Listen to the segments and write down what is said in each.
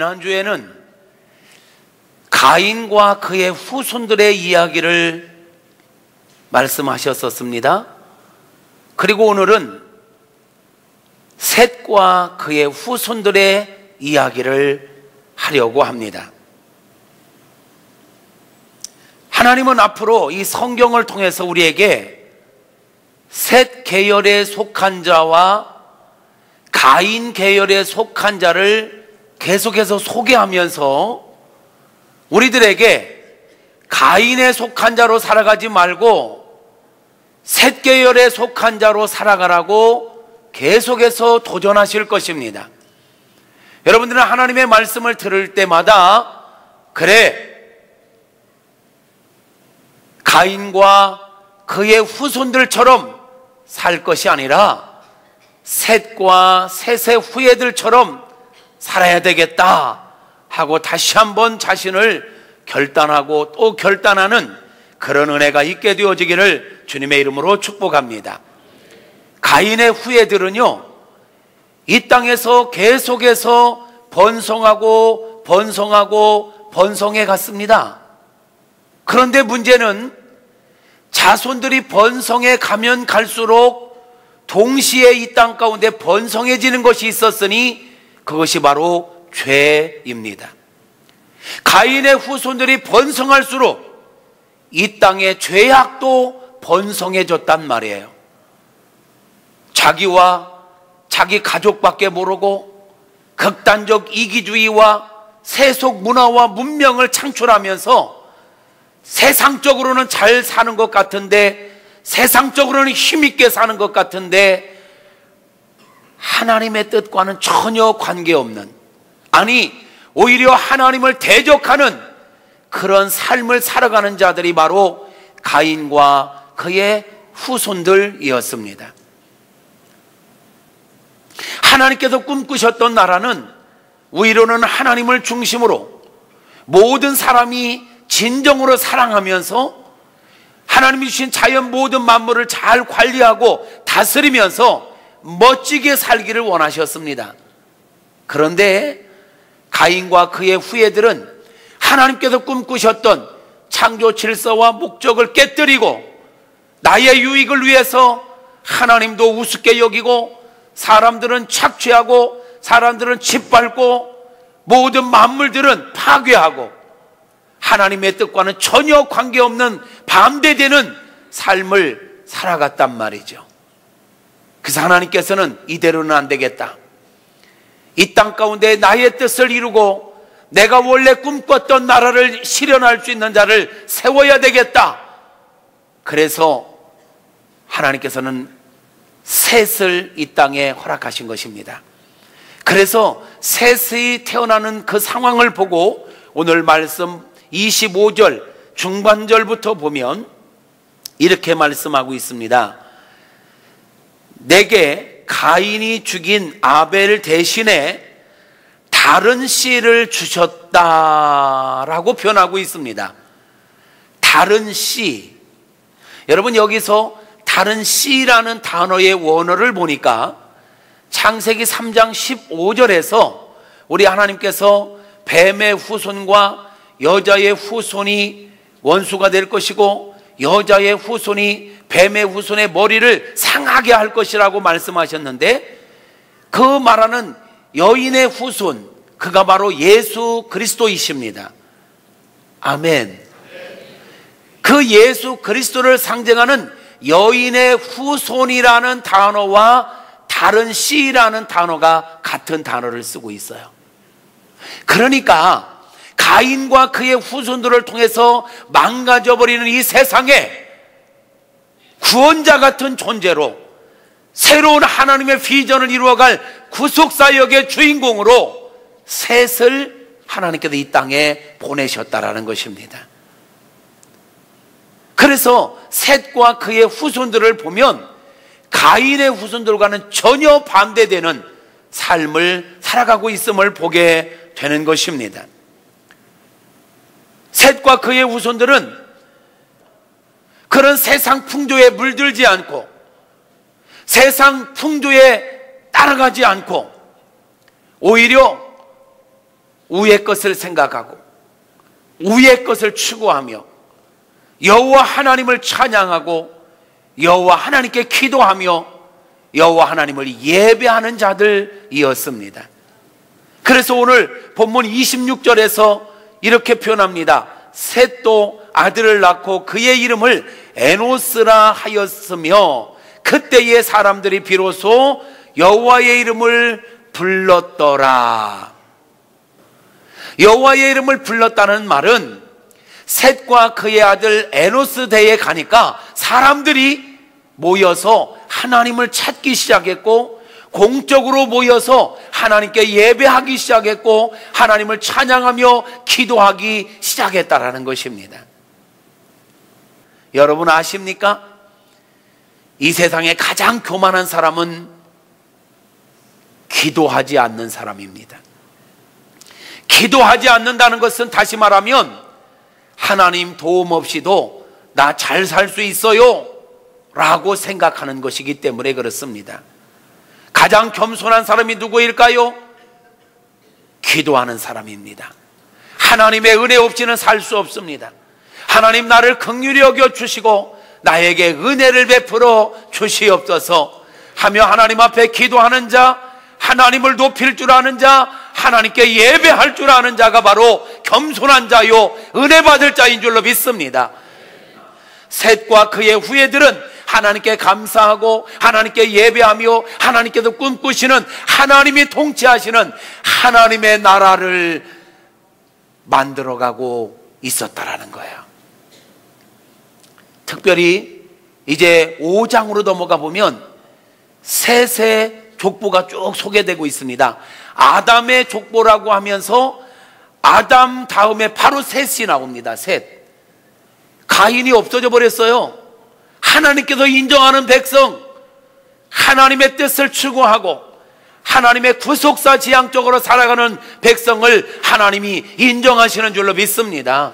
지난주에는 가인과 그의 후손들의 이야기를 말씀하셨었습니다. 그리고 오늘은 셋과 그의 후손들의 이야기를 하려고 합니다. 하나님은 앞으로 이 성경을 통해서 우리에게 셋 계열에 속한 자와 가인 계열에 속한 자를 계속해서 소개하면서 우리들에게 가인에 속한 자로 살아가지 말고 셋 계열에 속한 자로 살아가라고 계속해서 도전하실 것입니다. 여러분들은 하나님의 말씀을 들을 때마다 그래, 가인과 그의 후손들처럼 살 것이 아니라 셋과 셋의 후예들처럼 살아야 되겠다 하고 다시 한번 자신을 결단하고 또 결단하는 그런 은혜가 있게 되어지기를 주님의 이름으로 축복합니다. 가인의 후예들은요, 이 땅에서 계속해서 번성하고 번성해 갔습니다. 그런데 문제는 자손들이 번성해 가면 갈수록 동시에 이 땅 가운데 번성해지는 것이 있었으니 그것이 바로 죄입니다. 가인의 후손들이 번성할수록 이 땅의 죄악도 번성해졌단 말이에요. 자기와 자기 가족밖에 모르고 극단적 이기주의와 세속 문화와 문명을 창출하면서 세상적으로는 잘 사는 것 같은데, 세상적으로는 힘있게 사는 것 같은데 하나님의 뜻과는 전혀 관계없는, 아니 오히려 하나님을 대적하는 그런 삶을 살아가는 자들이 바로 가인과 그의 후손들이었습니다. 하나님께서 꿈꾸셨던 나라는 오히려는 하나님을 중심으로 모든 사람이 진정으로 사랑하면서 하나님이 주신 자연 모든 만물을 잘 관리하고 다스리면서 멋지게 살기를 원하셨습니다. 그런데 가인과 그의 후예들은 하나님께서 꿈꾸셨던 창조 질서와 목적을 깨뜨리고 나의 유익을 위해서 하나님도 우습게 여기고 사람들은 착취하고 사람들은 짓밟고 모든 만물들은 파괴하고 하나님의 뜻과는 전혀 관계없는 반대되는 삶을 살아갔단 말이죠. 그래서 하나님께서는 이대로는 안 되겠다, 이 땅 가운데 나의 뜻을 이루고 내가 원래 꿈꿨던 나라를 실현할 수 있는 자를 세워야 되겠다. 그래서 하나님께서는 셋을 이 땅에 허락하신 것입니다. 그래서 셋이 태어나는 그 상황을 보고 오늘 말씀 25절 중반절부터 보면 이렇게 말씀하고 있습니다. 내게 가인이 죽인 아벨 대신에 다른 씨를 주셨다라고 표현하고 있습니다. 다른 씨. 여러분, 여기서 다른 씨라는 단어의 원어를 보니까 창세기 3장 15절에서 우리 하나님께서 뱀의 후손과 여자의 후손이 원수가 될 것이고 여자의 후손이 뱀의 후손의 머리를 상하게 할 것이라고 말씀하셨는데, 그 말하는 여인의 후손, 그가 바로 예수 그리스도이십니다. 아멘. 그 예수 그리스도를 상징하는 여인의 후손이라는 단어와 다른 씨라는 단어가 같은 단어를 쓰고 있어요. 그러니까 가인과 그의 후손들을 통해서 망가져버리는 이 세상에 구원자 같은 존재로 새로운 하나님의 비전을 이루어갈 구속사역의 주인공으로 셋을 하나님께서 이 땅에 보내셨다라는 것입니다. 그래서 셋과 그의 후손들을 보면 가인의 후손들과는 전혀 반대되는 삶을 살아가고 있음을 보게 되는 것입니다. 셋과 그의 후손들은 그런 세상 풍조에 물들지 않고 세상 풍조에 따라가지 않고 오히려 위의 것을 생각하고 위의 것을 추구하며 여호와 하나님을 찬양하고 여호와 하나님께 기도하며 여호와 하나님을 예배하는 자들이었습니다. 그래서 오늘 본문 26절에서 이렇게 표현합니다. 셋도 아들을 낳고 그의 이름을 에노스라 하였으며 그때의 사람들이 비로소 여호와의 이름을 불렀더라. 여호와의 이름을 불렀다는 말은 셋과 그의 아들 에노스 대에 가니까 사람들이 모여서 하나님을 찾기 시작했고 공적으로 모여서 하나님께 예배하기 시작했고 하나님을 찬양하며 기도하기 시작했다라는 것입니다. 여러분 아십니까? 이 세상에 가장 교만한 사람은 기도하지 않는 사람입니다. 기도하지 않는다는 것은 다시 말하면 하나님 도움 없이도 나 잘 살 수 있어요 라고 생각하는 것이기 때문에 그렇습니다. 가장 겸손한 사람이 누구일까요? 기도하는 사람입니다. 하나님의 은혜 없이는 살 수 없습니다. 하나님 나를 긍휼히 여겨 주시고 나에게 은혜를 베풀어 주시옵소서 하며 하나님 앞에 기도하는 자, 하나님을 높일 줄 아는 자, 하나님께 예배할 줄 아는 자가 바로 겸손한 자요 은혜 받을 자인 줄로 믿습니다. 셋과 그의 후예들은 하나님께 감사하고 하나님께 예배하며 하나님께서 꿈꾸시는 하나님이 통치하시는 하나님의 나라를 만들어가고 있었다라는 거예요. 특별히 이제 5장으로 넘어가 보면 셋의 족보가 쭉 소개되고 있습니다. 아담의 족보라고 하면서 아담 다음에 바로 셋이 나옵니다. 셋. 가인이 없어져 버렸어요. 하나님께서 인정하는 백성, 하나님의 뜻을 추구하고 하나님의 구속사 지향적으로 살아가는 백성을 하나님이 인정하시는 줄로 믿습니다.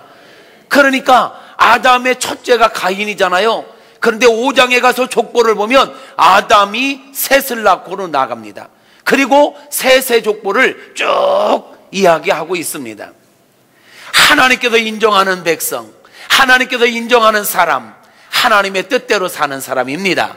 그러니까 아담의 첫째가 가인이잖아요. 그런데 5장에 가서 족보를 보면 아담이 셋을 낳고로 나갑니다. 그리고 셋의 족보를 쭉 이야기하고 있습니다. 하나님께서 인정하는 백성, 하나님께서 인정하는 사람, 하나님의 뜻대로 사는 사람입니다.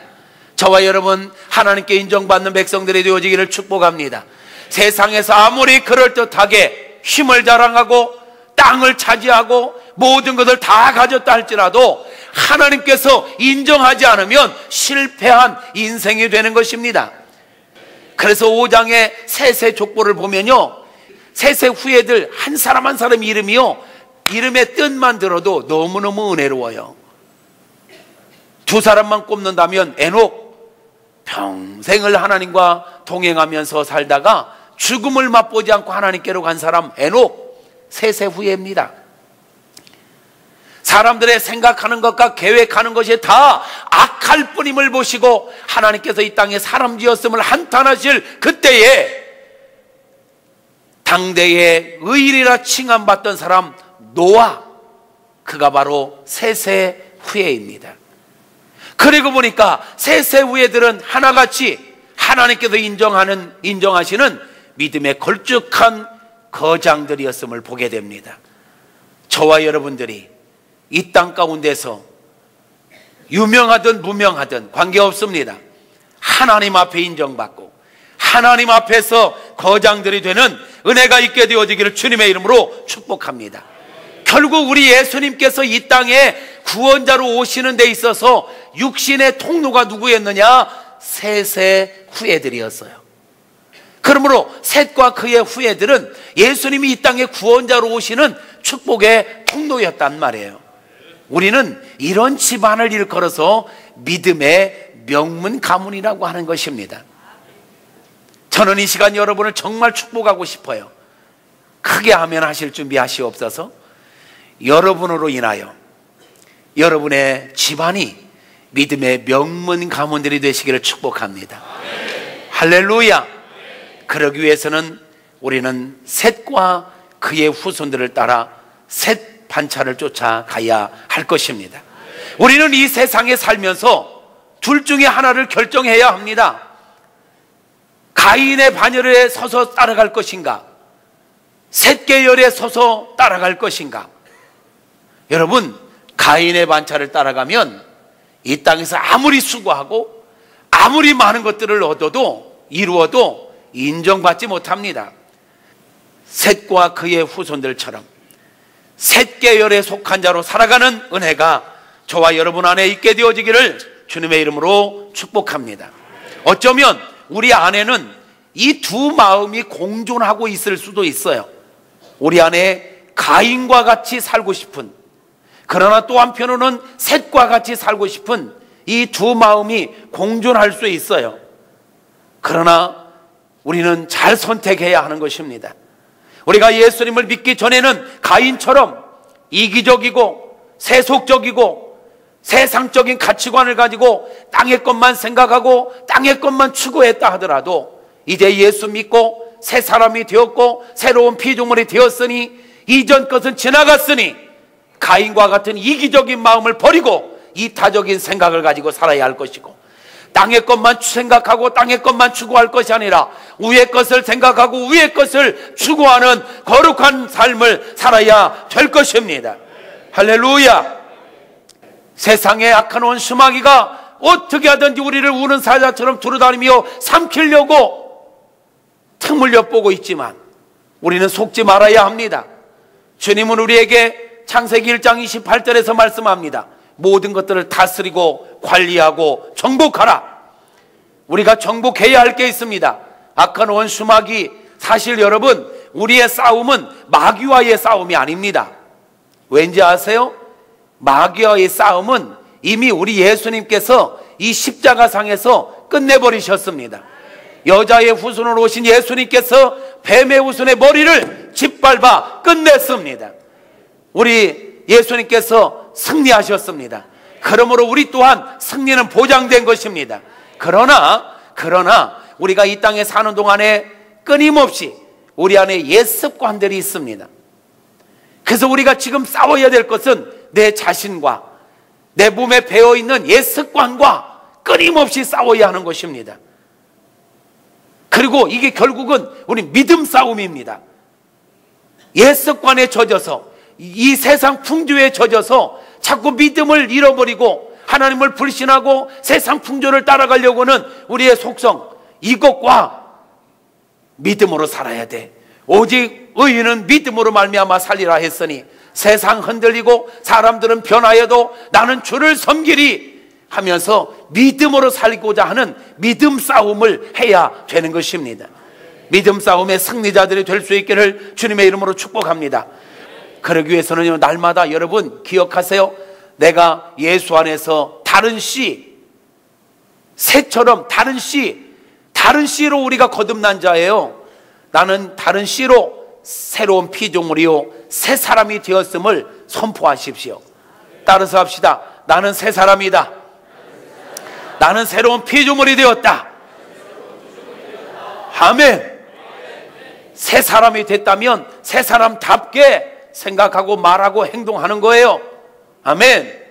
저와 여러분 하나님께 인정받는 백성들이 되어지기를 축복합니다. 세상에서 아무리 그럴듯하게 힘을 자랑하고 땅을 차지하고 모든 것을 다 가졌다 할지라도 하나님께서 인정하지 않으면 실패한 인생이 되는 것입니다. 그래서 5장의 셋의 족보를 보면요, 셋의 후예들 한 사람 한 사람 이름이요, 이름의 뜻만 들어도 너무너무 은혜로워요. 두 사람만 꼽는다면 에녹, 평생을 하나님과 동행하면서 살다가 죽음을 맛보지 않고 하나님께로 간 사람 에녹, 셋의 후예입니다. 사람들의 생각하는 것과 계획하는 것이 다 악할 뿐임을 보시고 하나님께서 이 땅에 사람 지었음을 한탄하실 그때에 당대의 의인이라 칭함받던 사람 노아, 그가 바로 셋의 후예입니다. 그리고 보니까 셋의 후예들은 하나같이 하나님께서 인정하시는 믿음의 걸쭉한 거장들이었음을 보게 됩니다. 저와 여러분들이 이 땅 가운데서 유명하든 무명하든 관계없습니다. 하나님 앞에 인정받고 하나님 앞에서 거장들이 되는 은혜가 있게 되어지기를 주님의 이름으로 축복합니다. 결국 우리 예수님께서 이 땅에 구원자로 오시는 데 있어서 육신의 통로가 누구였느냐? 셋의 후예들이었어요. 그러므로 셋과 그의 후예들은 예수님이 이 땅에 구원자로 오시는 축복의 통로였단 말이에요. 우리는 이런 집안을 일컬어서 믿음의 명문 가문이라고 하는 것입니다. 저는 이 시간 여러분을 정말 축복하고 싶어요. 크게 아멘 하실 준비하시옵소서. 여러분으로 인하여 여러분의 집안이 믿음의 명문 가문들이 되시기를 축복합니다. 할렐루야. 그러기 위해서는 우리는 셋과 그의 후손들을 따라 셋 반차를 쫓아가야 할 것입니다. 우리는 이 세상에 살면서 둘 중에 하나를 결정해야 합니다. 가인의 반열에 서서 따라갈 것인가, 셋 계열에 서서 따라갈 것인가? 여러분, 가인의 반차를 따라가면 이 땅에서 아무리 수고하고 아무리 많은 것들을 얻어도 이루어도 인정받지 못합니다. 셋과 그의 후손들처럼 셋 계열에 속한 자로 살아가는 은혜가 저와 여러분 안에 있게 되어지기를 주님의 이름으로 축복합니다. 어쩌면 우리 안에는 이 두 마음이 공존하고 있을 수도 있어요. 우리 안에 가인과 같이 살고 싶은, 그러나 또 한편으로는 셋과 같이 살고 싶은 이 두 마음이 공존할 수 있어요. 그러나 우리는 잘 선택해야 하는 것입니다. 우리가 예수님을 믿기 전에는 가인처럼 이기적이고 세속적이고 세상적인 가치관을 가지고 땅의 것만 생각하고 땅의 것만 추구했다 하더라도 이제 예수 믿고 새 사람이 되었고 새로운 피조물이 되었으니 이전 것은 지나갔으니 가인과 같은 이기적인 마음을 버리고 이타적인 생각을 가지고 살아야 할 것이고, 땅의 것만 생각하고 땅의 것만 추구할 것이 아니라 위의 것을 생각하고 위의 것을 추구하는 거룩한 삶을 살아야 될 것입니다. 할렐루야. 세상의 악한 원수마귀가 어떻게 하든지 우리를 우는 사자처럼 두루다니며 삼키려고 틈을 엿보고 있지만 우리는 속지 말아야 합니다. 주님은 우리에게 창세기 1장 28절에서 말씀합니다. 모든 것들을 다스리고 관리하고 정복하라. 우리가 정복해야 할 게 있습니다. 악한 원수 마귀, 사실 여러분, 우리의 싸움은 마귀와의 싸움이 아닙니다. 왠지 아세요? 마귀와의 싸움은 이미 우리 예수님께서 이 십자가상에서 끝내버리셨습니다. 여자의 후손으로 오신 예수님께서 뱀의 후손의 머리를 짓밟아 끝냈습니다. 우리 예수님께서 승리하셨습니다. 그러므로 우리 또한 승리는 보장된 것입니다. 그러나 우리가 이 땅에 사는 동안에 끊임없이 우리 안에 옛 습관들이 있습니다. 그래서 우리가 지금 싸워야 될 것은 내 자신과 내 몸에 배어있는 옛 습관과 끊임없이 싸워야 하는 것입니다. 그리고 이게 결국은 우리 믿음 싸움입니다. 옛 습관에 젖어서 이 세상 풍조에 젖어서 자꾸 믿음을 잃어버리고 하나님을 불신하고 세상 풍조를 따라가려고는 우리의 속성, 이것과 믿음으로 살아야 돼. 오직 의인은 믿음으로 말미암아 살리라 했으니 세상 흔들리고 사람들은 변하여도 나는 주를 섬기리 하면서 믿음으로 살고자 하는 믿음 싸움을 해야 되는 것입니다. 믿음 싸움의 승리자들이 될 수 있기를 주님의 이름으로 축복합니다. 그러기 위해서는 날마다 여러분 기억하세요. 내가 예수 안에서 다른 씨, 새처럼 다른 씨로 우리가 거듭난 자예요. 나는 다른 씨로 새로운 피조물이요 새 사람이 되었음을 선포하십시오. 따라서 합시다. 나는 새 사람이다. 나는 새로운 피조물이 되었다. 아멘. 새 사람이 됐다면 새 사람답게 생각하고 말하고 행동하는 거예요. 아멘.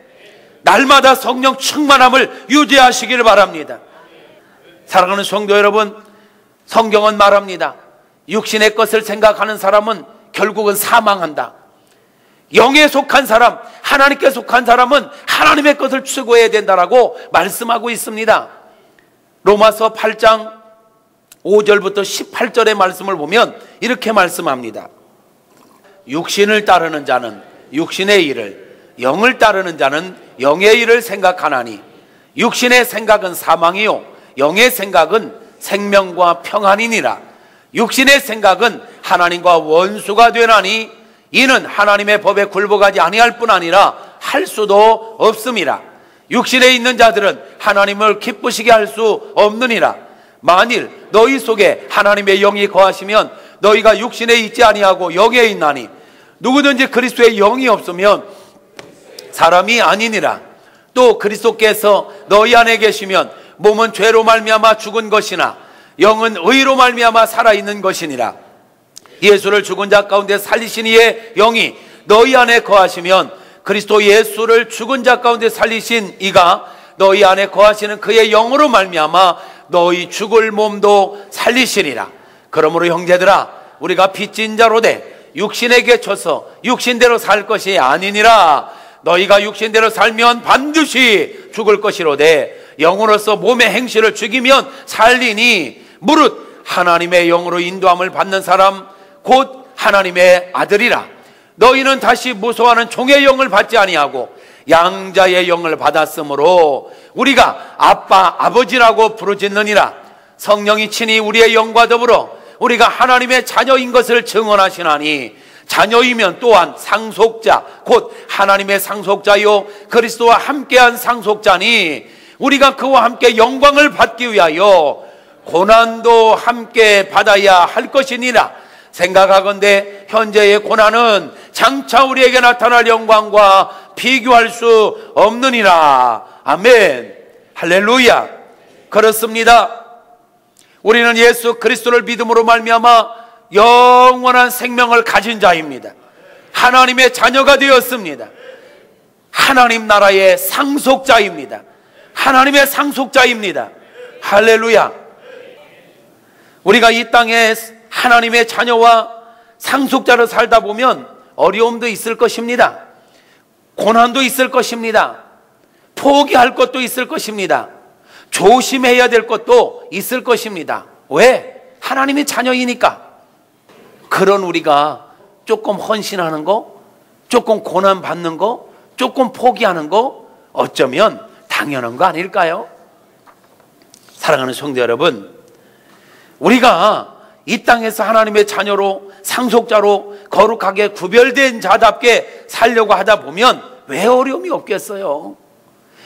날마다 성령 충만함을 유지하시기를 바랍니다. 사랑하는 성도 여러분, 성경은 말합니다. 육신의 것을 생각하는 사람은 결국은 사망한다. 영에 속한 사람, 하나님께 속한 사람은 하나님의 것을 추구해야 된다라고 말씀하고 있습니다. 로마서 8장 5절부터 18절의 말씀을 보면 이렇게 말씀합니다. 육신을 따르는 자는 육신의 일을, 영을 따르는 자는 영의 일을 생각하나니 육신의 생각은 사망이요 영의 생각은 생명과 평안이니라. 육신의 생각은 하나님과 원수가 되나니 이는 하나님의 법에 굴복하지 아니할 뿐 아니라 할 수도 없음이라. 육신에 있는 자들은 하나님을 기쁘시게 할 수 없느니라. 만일 너희 속에 하나님의 영이 거하시면 너희가 육신에 있지 아니하고 영에 있나니 누구든지 그리스도의 영이 없으면 사람이 아니니라. 또 그리스도께서 너희 안에 계시면 몸은 죄로 말미암아 죽은 것이나 영은 의로 말미암아 살아있는 것이니라. 예수를 죽은 자 가운데 살리신 이의 영이 너희 안에 거하시면 그리스도 예수를 죽은 자 가운데 살리신 이가 너희 안에 거하시는 그의 영으로 말미암아 너희 죽을 몸도 살리시니라. 그러므로 형제들아, 우리가 빚진 자로 돼 육신에게 쳐서 육신대로 살 것이 아니니라. 너희가 육신대로 살면 반드시 죽을 것이로되 영으로서 몸의 행실을 죽이면 살리니 무릇 하나님의 영으로 인도함을 받는 사람 곧 하나님의 아들이라. 너희는 다시 무소하는 종의 영을 받지 아니하고 양자의 영을 받았으므로 우리가 아빠 아버지라고 부르짖느니라. 성령이 친히 우리의 영과 더불어 우리가 하나님의 자녀인 것을 증언하시나니 자녀이면 또한 상속자 곧 하나님의 상속자요 그리스도와 함께한 상속자니 우리가 그와 함께 영광을 받기 위하여 고난도 함께 받아야 할 것이니라. 생각하건대 현재의 고난은 장차 우리에게 나타날 영광과 비교할 수 없느니라. 아멘. 할렐루야. 그렇습니다. 우리는 예수 그리스도를 믿음으로 말미암아 영원한 생명을 가진 자입니다. 하나님의 자녀가 되었습니다. 하나님 나라의 상속자입니다. 하나님의 상속자입니다. 할렐루야. 우리가 이 땅에 하나님의 자녀와 상속자로 살다 보면 어려움도 있을 것입니다. 고난도 있을 것입니다. 포기할 것도 있을 것입니다. 조심해야 될 것도 있을 것입니다. 왜? 하나님의 자녀이니까. 그런 우리가 조금 헌신하는 거, 조금 고난 받는 거, 조금 포기하는 거 어쩌면 당연한 거 아닐까요? 사랑하는 성도 여러분, 우리가 이 땅에서 하나님의 자녀로 상속자로 거룩하게 구별된 자답게 살려고 하다 보면 왜 어려움이 없겠어요?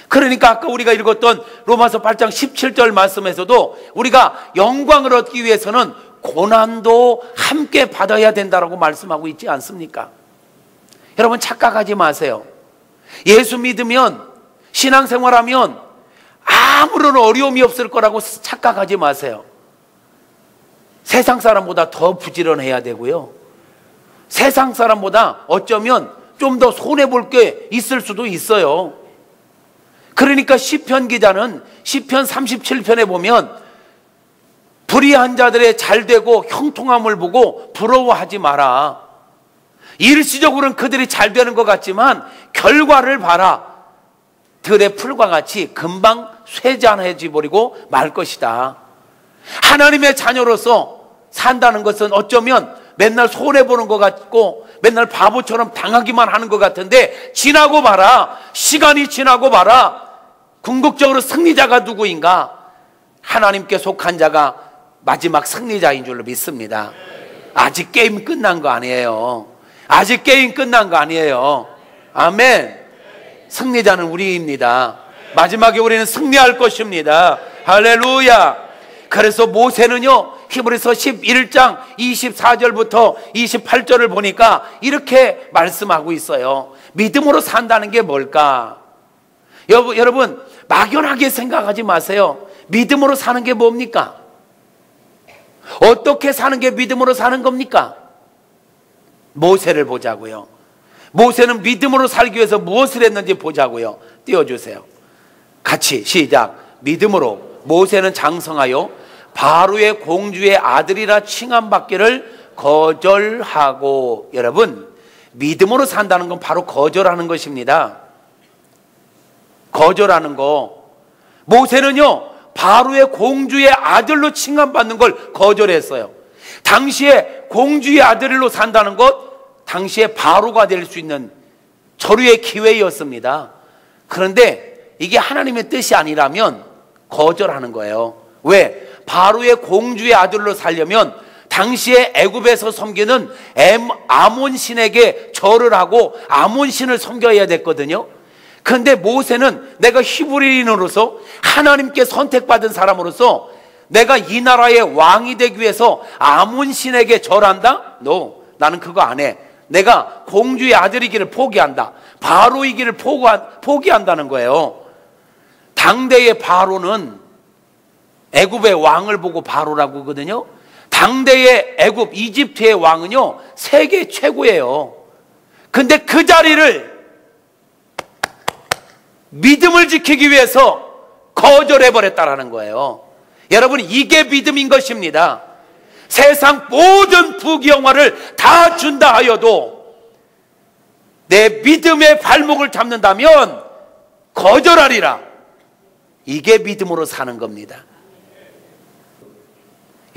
그러니까 아까 우리가 읽었던 로마서 8장 17절 말씀에서도 우리가 영광을 얻기 위해서는 고난도 함께 받아야 된다고 말씀하고 있지 않습니까? 여러분 착각하지 마세요. 예수 믿으면 신앙생활하면 아무런 어려움이 없을 거라고 착각하지 마세요. 세상 사람보다 더 부지런해야 되고요. 세상 사람보다 어쩌면 좀 더 손해볼 게 있을 수도 있어요. 그러니까 시편 기자는 시편 37편에 보면 불의한 자들의 잘되고 형통함을 보고 부러워하지 마라. 일시적으로는 그들이 잘되는 것 같지만 결과를 봐라. 들의 풀과 같이 금방 쇠잔해져 버리고 말 것이다. 하나님의 자녀로서 산다는 것은 어쩌면 맨날 손해보는 것 같고 맨날 바보처럼 당하기만 하는 것 같은데 지나고 봐라. 시간이 지나고 봐라. 궁극적으로 승리자가 누구인가? 하나님께 속한 자가 마지막 승리자인 줄로 믿습니다. 아직 게임 끝난 거 아니에요. 아직 게임 끝난 거 아니에요. 아멘. 승리자는 우리입니다. 마지막에 우리는 승리할 것입니다. 할렐루야. 그래서 모세는요 히브리서 11장 24절부터 28절을 보니까 이렇게 말씀하고 있어요. 믿음으로 산다는 게 뭘까? 여러분 막연하게 생각하지 마세요. 믿음으로 사는 게 뭡니까? 어떻게 사는 게 믿음으로 사는 겁니까? 모세를 보자고요. 모세는 믿음으로 살기 위해서 무엇을 했는지 보자고요. 띄워주세요. 같이 시작. 믿음으로 모세는 장성하여 바로의 공주의 아들이라 칭함받기를 거절하고. 여러분 믿음으로 산다는 건 바로 거절하는 것입니다. 거절하는 거. 모세는요 바로의 공주의 아들로 칭함받는 걸 거절했어요. 당시에 공주의 아들로 산다는 것, 당시에 바로가 될 수 있는 절호의 기회였습니다. 그런데 이게 하나님의 뜻이 아니라면 거절하는 거예요. 왜? 바로의 공주의 아들로 살려면 당시에 애굽에서 섬기는 아몬 신에게 절을 하고 아몬 신을 섬겨야 됐거든요. 그런데 모세는 내가 히브리인으로서 하나님께 선택받은 사람으로서 내가 이 나라의 왕이 되기 위해서 아몬 신에게 절한다? No, 나는 그거 안 해. 내가 공주의 아들이기를 포기한다. 바로이기를 포기한다는 거예요. 당대의 바로는 애굽의 왕을 보고 바로라고 하거든요. 당대의 애굽 이집트의 왕은요 세계 최고예요. 근데 그 자리를 믿음을 지키기 위해서 거절해버렸다라는 거예요. 여러분 이게 믿음인 것입니다. 세상 모든 부귀영화를 다 준다 하여도 내 믿음의 발목을 잡는다면 거절하리라. 이게 믿음으로 사는 겁니다.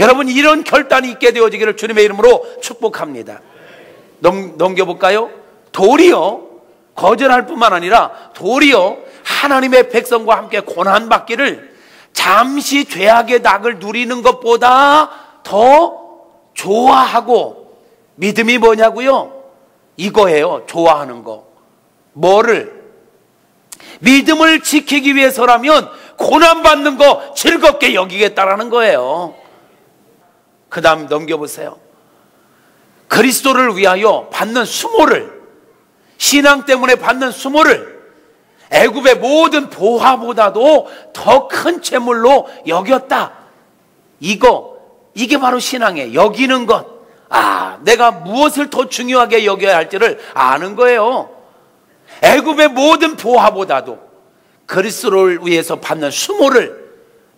여러분, 이런 결단이 있게 되어지기를 주님의 이름으로 축복합니다. 넘겨볼까요? 도리어 거절할 뿐만 아니라 도리어 하나님의 백성과 함께 고난받기를 잠시 죄악의 낙을 누리는 것보다 더 좋아하고, 믿음이 뭐냐고요? 이거예요. 좋아하는 거. 뭐를? 믿음을 지키기 위해서라면 고난받는 거 즐겁게 여기겠다라는 거예요. 그 다음 넘겨보세요. 그리스도를 위하여 받는 수모를, 신앙 때문에 받는 수모를 애굽의 모든 보화보다도 더 큰 재물로 여겼다. 이게 바로 신앙의 여기는 것. 내가 무엇을 더 중요하게 여겨야 할지를 아는 거예요. 애굽의 모든 보화보다도 그리스도를 위해서 받는 수모를,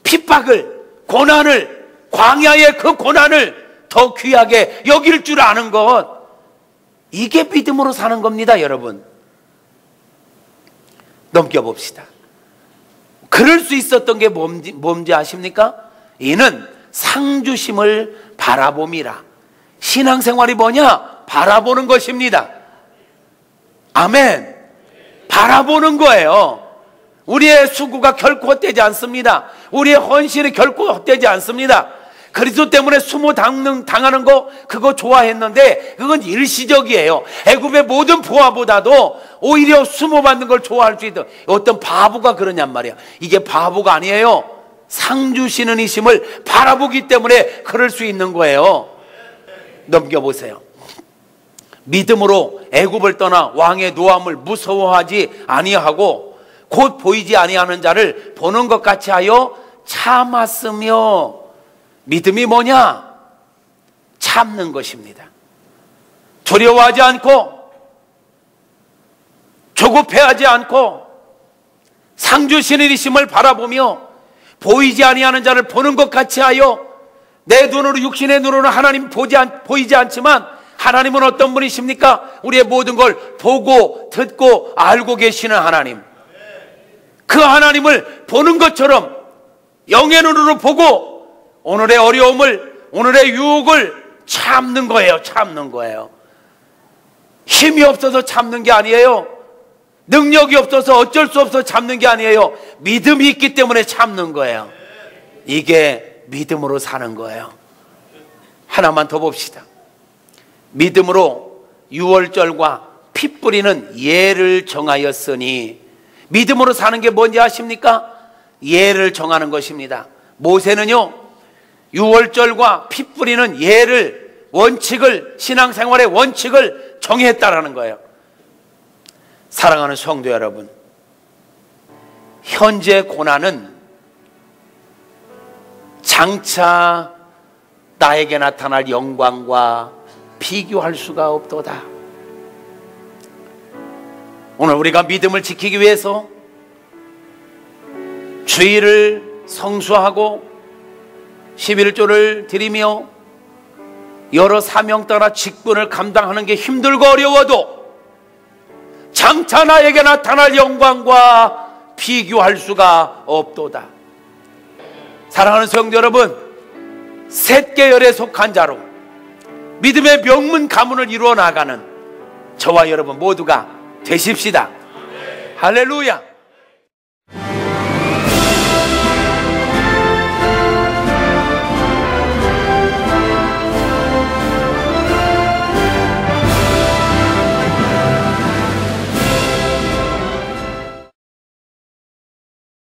핍박을, 고난을, 광야의 그 고난을 더 귀하게 여길 줄 아는 것. 이게 믿음으로 사는 겁니다, 여러분. 넘겨봅시다. 그럴 수 있었던 게 뭔지 아십니까? 이는 상주심을 바라봄이라. 신앙생활이 뭐냐? 바라보는 것입니다. 아멘. 바라보는 거예요. 우리의 수고가 결코 헛되지 않습니다. 우리의 헌신이 결코 헛되지 않습니다. 그리스도 때문에 수모 당하는 거, 그거 좋아했는데 그건 일시적이에요. 애굽의 모든 보화보다도 오히려 수모 받는 걸 좋아할 수 있다. 어떤 바보가 그러냔 말이야. 이게 바보가 아니에요. 상 주시는 이심을 바라보기 때문에 그럴 수 있는 거예요. 넘겨보세요. 믿음으로 애굽을 떠나 왕의 노함을 무서워하지 아니하고 곧 보이지 아니하는 자를 보는 것 같이 하여 참았으며. 믿음이 뭐냐? 참는 것입니다. 두려워하지 않고 조급해하지 않고 상주시는 이심을 바라보며 보이지 아니하는 자를 보는 것 같이 하여. 내 눈으로, 육신의 눈으로는 하나님 보이지 않지만 하나님은 어떤 분이십니까? 우리의 모든 걸 보고 듣고 알고 계시는 하나님. 그 하나님을 보는 것처럼 영의 눈으로 보고 오늘의 어려움을, 오늘의 유혹을 참는 거예요. 참는 거예요. 힘이 없어서 참는 게 아니에요. 능력이 없어서 어쩔 수 없어서 참는 게 아니에요. 믿음이 있기 때문에 참는 거예요. 이게 믿음으로 사는 거예요. 하나만 더 봅시다. 믿음으로 유월절과 피 뿌리는 예를 정하였으니. 믿음으로 사는 게 뭔지 아십니까? 예를 정하는 것입니다. 모세는요, 유월절과 피 뿌리는 예를, 원칙을, 신앙생활의 원칙을 정했다라는 거예요. 사랑하는 성도 여러분, 현재 고난은 장차 나에게 나타날 영광과 비교할 수가 없도다. 오늘 우리가 믿음을 지키기 위해서 주일을 성수하고 11조를 드리며 여러 사명 따라 직분을 감당하는 게 힘들고 어려워도 장차 나에게 나타날 영광과 비교할 수가 없도다. 사랑하는 성도 여러분, 셋 계열에 속한 자로 믿음의 명문 가문을 이루어 나가는 저와 여러분 모두가 되십시다. 할렐루야.